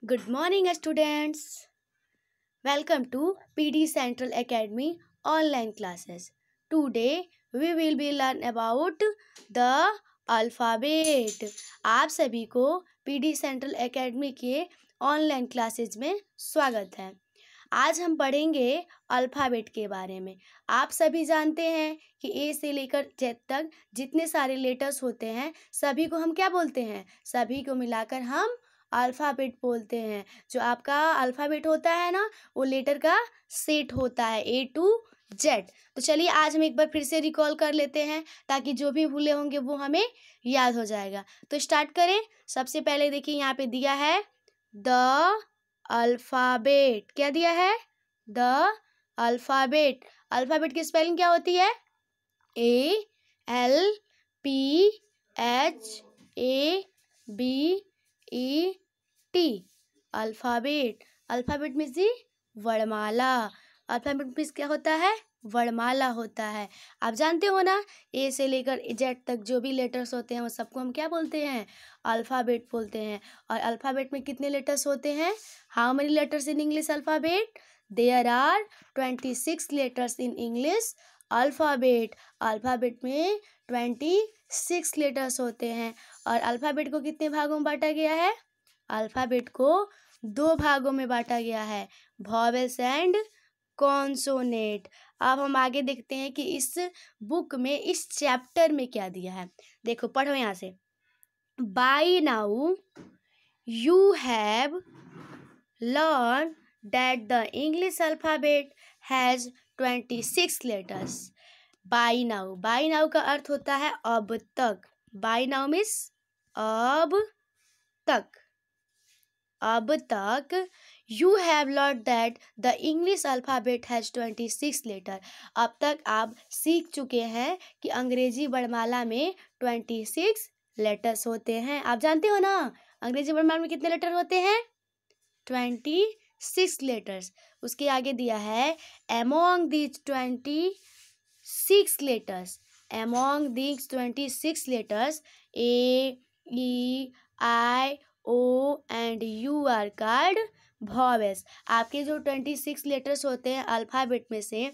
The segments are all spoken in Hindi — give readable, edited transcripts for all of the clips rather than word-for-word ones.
Good morning, students. Welcome to PD Central Academy online classes. Today we will be learn about the alphabet. आप सभी को PD Central Academy के ऑनलाइन क्लासेज में स्वागत है। आज हम पढ़ेंगे अल्फ़ाबेट के बारे में। आप सभी जानते हैं कि ए से लेकर जेड तक जितने सारे लेटर्स होते हैं सभी को हम क्या बोलते हैं? सभी को मिलाकर हम अल्फ़ाबेट बोलते हैं। जो आपका अल्फ़ाबेट होता है ना, वो लेटर का सेट होता है ए टू जेड। तो चलिए आज हम एक बार फिर से रिकॉल कर लेते हैं ताकि जो भी भूले होंगे वो हमें याद हो जाएगा। तो स्टार्ट करें। सबसे पहले देखिए यहाँ पे दिया है द अल्फ़ाबेट। क्या दिया है? The alphabet. अल्फ़ाबेट की स्पेलिंग क्या होती है? ALPHABET। Alphabet. Alphabet means the वर्णमाला। अल्फ़ाबेट मीन्स क्या होता है? वर्णमाला होता है। आप जानते हो ना, ए से लेकर जेड तक जो भी लेटर्स होते हैं वो सबको हम क्या बोलते हैं? अल्फ़ाबेट बोलते हैं। और अल्फ़ाबेट में कितने लेटर्स होते हैं? How many letters in English alphabet? There are 26 letters in English alphabet. Alphabet में 26 लेटर्स होते हैं। और अल्फ़ाबेट को कितने भागों में बांटा गया है? अल्फ़ाबेट को 2 भागों में बांटा गया है, वॉवेल्स एंड कॉन्सोनेंट। अब हम आगे देखते हैं कि इस बुक में, इस चैप्टर में क्या दिया है। देखो, पढ़ो यहाँ से। By now you have learn that the English alphabet has 26 letters. By now. By now का अर्थ होता है अब तक। बाय नाउ मीन्स अब तक। अब तक you have learn that the English alphabet has 26 letter. अब तक आप सीख चुके हैं कि अंग्रेजी वर्णमाला में 26 लेटर्स होते हैं। आप जानते हो ना, अंग्रेजी वर्णमाला में कितने लेटर होते हैं? 26 लेटर्स। उसके आगे दिया है among these 26 letters. Among these 26 letters A, E, I, O and U are called vowels. आपके जो 26 लेटर्स होते हैं अल्फ़ाबेट में से,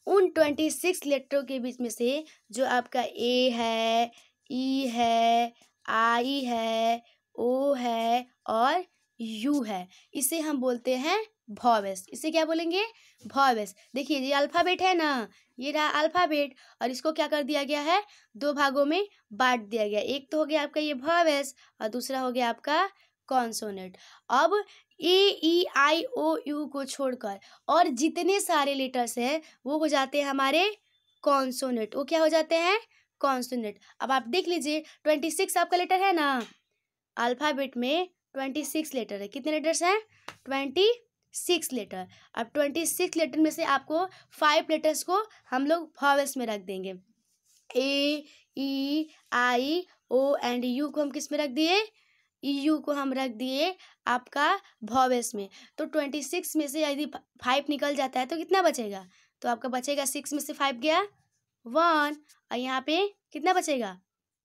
उन 26 लेटरों के बीच में से जो आपका ए है, ई है, आई है, ओ है और यू है, इसे हम बोलते हैं वॉवेल्स। इसे क्या बोलेंगे? वॉवेल्स। देखिए ये अल्फ़ाबेट है ना, ये रहा अल्फ़ाबेट, और इसको क्या कर दिया गया है? 2 भागों में बांट दिया गया। एक तो हो गया आपका ये वॉवेल्स और दूसरा हो गया आपका कॉन्सोनेंट। अब AEIOU को छोड़कर और जितने सारे लेटर्स हैं वो हो जाते हैं हमारे कॉन्सोनेंट। वो क्या हो जाते हैं? कॉन्सोनेंट। अब आप देख लीजिए 26 आपका लेटर है ना, अल्फ़ाबेट में 26 लेटर है। कितने लेटर्स हैं? 26 लेटर। अब 26 लेटर में से आपको 5 लेटर्स को हम लोग वॉवेल्स में रख देंगे। AEIO एंड यू को हम किस में रख दिए? EU को हम रख दिए आपका वॉवेल्स में। तो 26 में से यदि 5 निकल जाता है तो कितना बचेगा? तो आपका बचेगा 6 में से 5 गया 1, और यहाँ पे कितना बचेगा?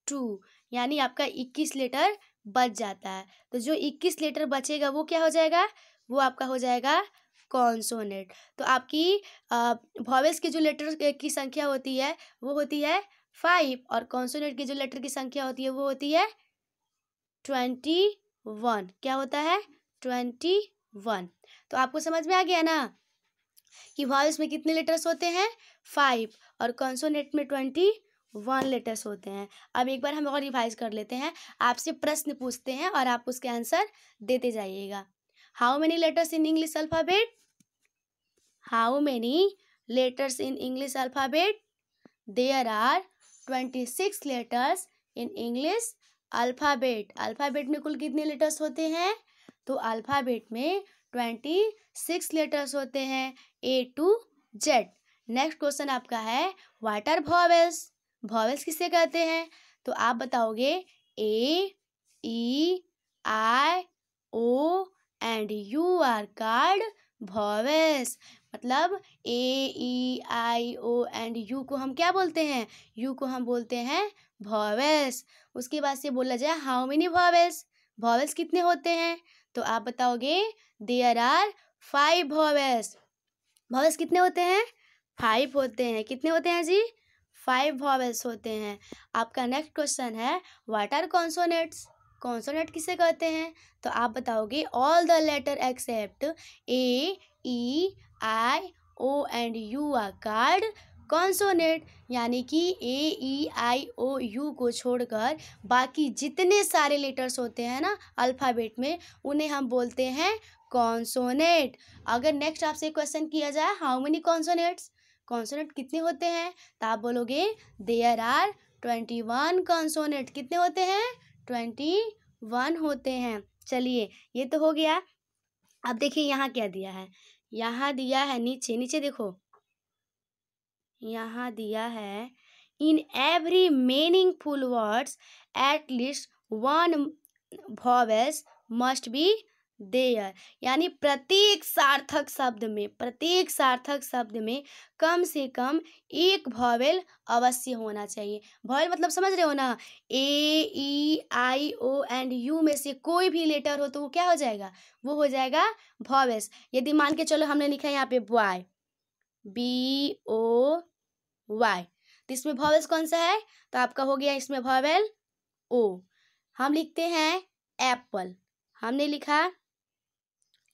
2। यानी आपका 21 लेटर बच जाता है। तो जो 21 लेटर बचेगा वो क्या हो जाएगा? वो आपका हो जाएगा कॉन्सोनेंट। तो आपकी वॉवेल्स के जो लेटर की संख्या होती है वो होती है 5, और कॉन्सोनेंट की जो लेटर की संख्या होती है वो होती है 21। क्या होता है? 21। तो आपको समझ में आ गया ना कि वॉवेल्स में कितने लेटर्स होते हैं? 5, और कॉन्सोनेंट में 21 लेटर्स होते हैं। अब एक बार हम और रिवाइज कर लेते हैं। आपसे प्रश्न पूछते हैं और आप उसके आंसर देते जाइएगा। How many letters in English alphabet? How many letters in English alphabet? There are 26 letters in English alphabet. Alphabet में कुल कितने लेटर्स होते हैं? तो अल्फ़ाबेट में 26 लेटर्स होते हैं, A to Z। Next question आपका है, व्हाट आर वॉवेल्स? वॉवेल्स किसे कहते हैं? तो आप बताओगे AEIO and U are called vowels. मतलब AEIO एंड U को हम क्या बोलते हैं? U को हम बोलते हैं वॉवेल्स। उसके बाद से बोला जाए हाउ मेनी वॉवेल्स? वॉवेल्स कितने होते हैं? तो आप बताओगे देयर आर 5 वॉवेल्स। वॉवेल्स कितने होते हैं? 5 होते हैं। कितने होते हैं जी? 5 वॉवेल्स होते हैं। आपका नेक्स्ट क्वेश्चन है व्हाट आर कॉन्सोनेंट्स। कॉन्सोनेंट किसे कहते हैं? तो आप बताओगे all the letter except A, E, I, O and U are called consonant. यानी कि ए, ई, आई, ओ, यू को छोड़कर बाकी जितने सारे लेटर्स होते हैं ना अल्फ़ाबेट में, उन्हें हम बोलते हैं कॉन्सोनेंट। अगर नेक्स्ट आपसे क्वेश्चन किया जाए हाउ मेनी कॉन्सोनेंट्स, कॉन्सोनेंट कितने होते हैं, तो आप बोलोगे देयर आर 21 कॉन्सोनेंट। कितने होते हैं? 21 होते हैं। चलिए ये तो हो गया। अब देखिए यहाँ क्या दिया है। यहाँ दिया है नीचे, नीचे देखो, यहाँ दिया है in every meaningful words at least 1 vowels must be there. यानी प्रत्येक सार्थक शब्द में कम से कम एक वॉवेल अवश्य होना चाहिए। वॉवेल मतलब समझ रहे हो ना, ए, E, I, O and you में से कोई भी लेटर हो तो वो क्या हो जाएगा? वो हो जाएगा वॉवेल्स। यदि मान के चलो हमने लिखा है यहाँ पे बॉय, BOY, तो इसमें वॉवेल्स कौन सा है? तो आपका हो गया इसमें वॉवेल ओ। हम लिखते हैं एप्पल, हमने लिखा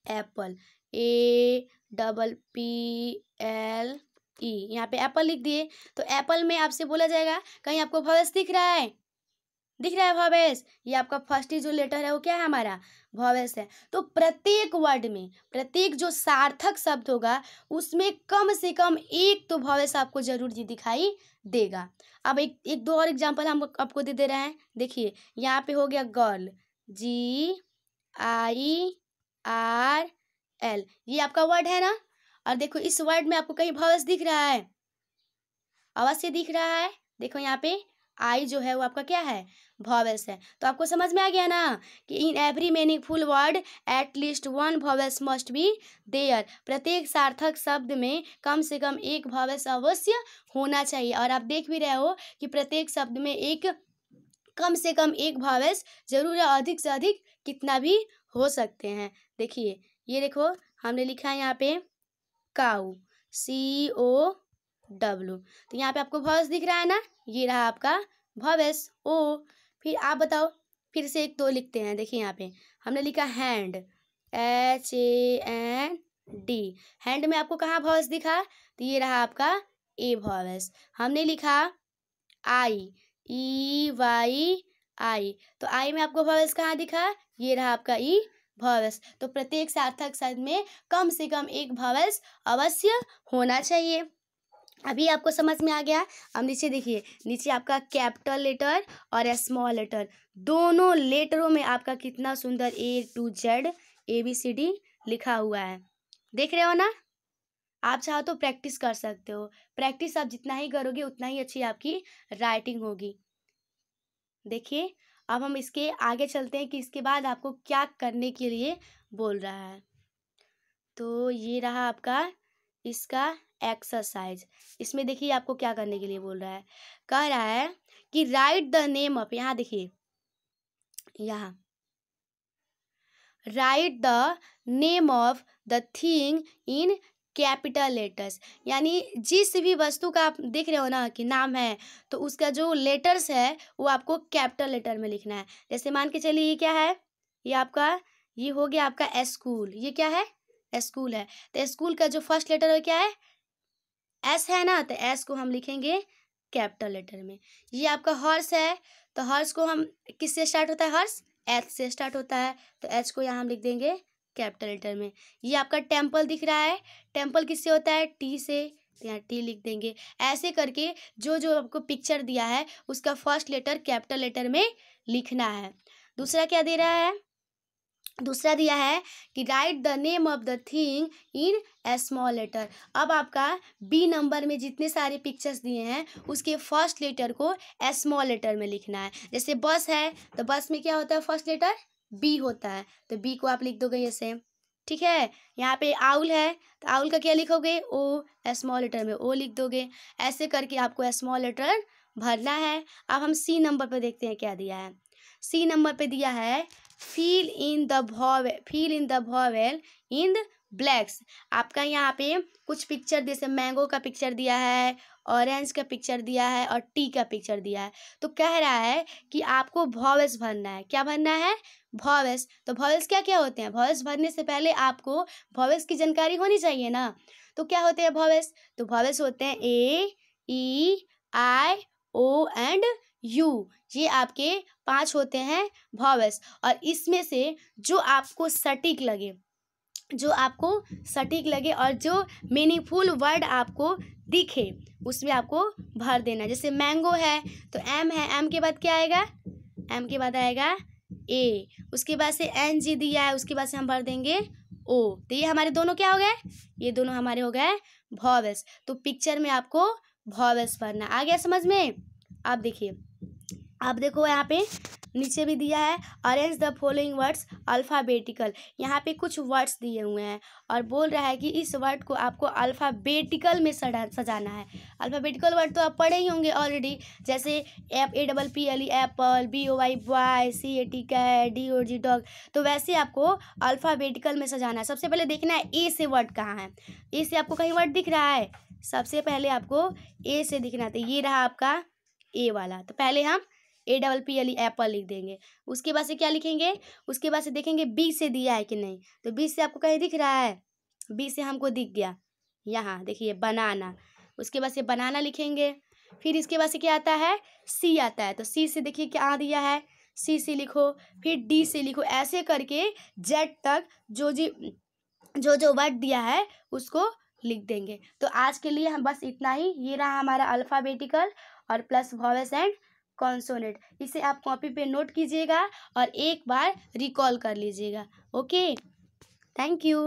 एप्पल, APPLE, यहाँ पे एप्पल लिख दिए। तो एप्पल में आपसे बोला जाएगा कहीं आपको वॉवेल्स दिख रहा है? दिख रहा है वॉवेल्स? ये आपका फर्स्ट ही जो लेटर है वो क्या है? हमारा वॉवेल्स है। तो प्रत्येक वर्ड में, प्रत्येक जो सार्थक शब्द होगा उसमें कम से कम एक तो वॉवेल्स आपको जरूर जी दिखाई देगा। अब एक दो और एग्जांपल हम आपको दे रहे हैं। देखिए यहाँ पे हो गया गर्ल, GIRL, ये आपका वर्ड है ना। और देखो इस वर्ड में आपको कहीं वॉवेल्स दिख रहा है? अवश्य दिख रहा है। देखो यहाँ पे आई जो है वो आपका क्या है? वॉवेल्स है। तो आपको समझ में आ गया ना कि in every meaningful word at least 1 vowels must be there. प्रत्येक सार्थक शब्द में कम से कम एक वॉवेल्स अवश्य होना चाहिए। और आप देख भी रहे हो कि प्रत्येक शब्द में एक कम से कम एक वॉवेल्स जरूर है, अधिक से अधिक कितना भी हो सकते हैं। देखिए ये देखो हमने लिखा है यहाँ पे काऊ, COW, तो यहाँ पे आपको वॉवेल्स दिख रहा है ना, ये रहा आपका वॉवेल्स ओ। फिर आप बताओ, फिर से एक दो लिखते हैं। देखिए यहाँ पे हमने लिखा हैंड, HAND, हैंड में आपको कहाँ वॉवेल्स दिखा? तो ये रहा आपका ए वॉवेल्स। हमने लिखा आई, EYI, तो आई में आपको वॉवेल्स कहाँ दिखा? ये रहा आपका ई वॉवेल्स। तो प्रत्येक सार्थक शब्द में कम से कम एक वॉवेल्स अवश्य होना चाहिए। अभी आपको समझ में आ गया। अब नीचे देखिए, नीचे आपका कैपिटल लेटर और स्मॉल लेटर, दोनों लेटरों में आपका कितना सुंदर A to Z ABCD लिखा हुआ है। देख रहे हो ना? आप चाहो तो प्रैक्टिस कर सकते हो। प्रैक्टिस आप जितना ही करोगे उतना ही अच्छी आपकी राइटिंग होगी। देखिए अब हम इसके आगे चलते हैं कि इसके बाद आपको क्या करने के लिए बोल रहा है। तो ये रहा आपका इसका एक्सरसाइज। इसमें देखिए आपको क्या करने के लिए बोल रहा है। कह रहा है कि राइट द नेम ऑफ, यहाँ देखिए, यहाँ right the name of the thing in capital letters. यानी जिस भी वस्तु का आप देख रहे हो ना कि नाम है, तो उसका जो लेटर्स है वो आपको कैपिटल लेटर में लिखना है। जैसे मान के चलिए ये क्या है? ये आपका, ये हो गया आपका स्कूल। ये क्या है? स्कूल है। तो स्कूल का जो फर्स्ट लेटर है क्या है? S है ना, तो S को हम लिखेंगे कैपिटल लेटर में। ये आपका हॉर्स है, तो हॉर्स को हम किससे स्टार्ट होता है? हॉर्स H से स्टार्ट होता है, तो H को यहाँ हम लिख देंगे कैपिटल लेटर में। ये आपका टेम्पल दिख रहा है, टेम्पल किससे होता है? T से, तो यहाँ T लिख देंगे। ऐसे करके जो जो आपको पिक्चर दिया है उसका फर्स्ट लेटर कैपिटल लेटर में लिखना है। दूसरा क्या दे रहा है? दूसरा दिया है कि write the name of the thing in a small letter. अब आपका B नंबर में जितने सारे पिक्चर्स दिए हैं उसके फर्स्ट लेटर को स्मॉल लेटर में लिखना है। जैसे बस है, तो बस में क्या होता है? फर्स्ट लेटर B होता है, तो B को आप लिख दोगे ऐसे, ठीक है। यहाँ पे आउल है, तो आउल का क्या लिखोगे? O, स्मॉल लेटर में O लिख दोगे। ऐसे करके आपको स्मॉल लेटर भरना है। अब हम C नंबर पर देखते हैं क्या दिया है। C नंबर पे दिया है fill in the vowel in blacks. आपका यहाँ पे कुछ पिक्चर जैसे मैंगो का पिक्चर दिया है, ऑरेंज का पिक्चर दिया है और टी का पिक्चर दिया है। तो कह रहा है कि आपको वॉवेल्स भरना है। क्या भरना है? वॉवेल्स। तो वॉवेल्स क्या क्या होते हैं? वॉवेल्स भरने से पहले आपको वॉवेल्स की जानकारी होनी चाहिए ना। तो क्या होते हैं वॉवेल्स? तो वॉवेल्स होते हैं ए, E, I, O and you. ये आपके 5 होते हैं वॉवेल्स। और इसमें से जो आपको सटीक लगे और जो मीनिंगफुल वर्ड आपको दिखे उसमें आपको भर देना। जैसे मैंगो है तो एम है, एम के बाद क्या आएगा? एम के बाद आएगा ए, उसके बाद से एन जी दिया है, उसके बाद से हम भर देंगे ओ। तो ये हमारे दोनों क्या हो गए? ये दोनों हमारे हो गए वॉवेल्स। तो पिक्चर में आपको वॉवेल्स भरना। आ गया समझ में? आप देखिए, आप देखो यहाँ पे नीचे भी दिया है arrange the following words alphabetical. यहाँ पे कुछ वर्ड्स दिए हुए हैं और बोल रहा है कि इस वर्ड को आपको अल्फ़ाबेटिकल में सजाना है। अल्फ़ाबेटिकल वर्ड तो आप पढ़े ही होंगे ऑलरेडी, जैसे APPLE apple, BOY boy, CAT cat, DOG dog. तो वैसे आपको अल्फ़ाबेटिकल में सजाना है। सबसे पहले देखना है ए से वर्ड कहाँ है। ए से आपको कहीं वर्ड दिख रहा है? सबसे पहले आपको ए से दिखना। तो ये रहा आपका ए वाला। तो पहले हम APPLE एप्पल लिख देंगे। उसके बाद से क्या लिखेंगे? उसके बाद से देखेंगे बी से दिया है कि नहीं। तो बी से आपको कहीं दिख रहा है? बी से हमको दिख गया, यहाँ देखिए बनाना। उसके बाद से बनाना लिखेंगे। फिर इसके बाद से क्या आता है? सी आता है। तो सी से देखिए क्या दिया है, सी से लिखो। फिर डी से लिखो। ऐसे करके जेड तक जो वर्ड दिया है उसको लिख देंगे। तो आज के लिए हम बस इतना ही। ये रहा हमारा अल्फ़ाबेटिकल और प्लस वॉवेल्स एंड कॉन्सोनेंट। इसे आप कॉपी पे नोट कीजिएगा और एक बार रिकॉल कर लीजिएगा। Okay, thank you.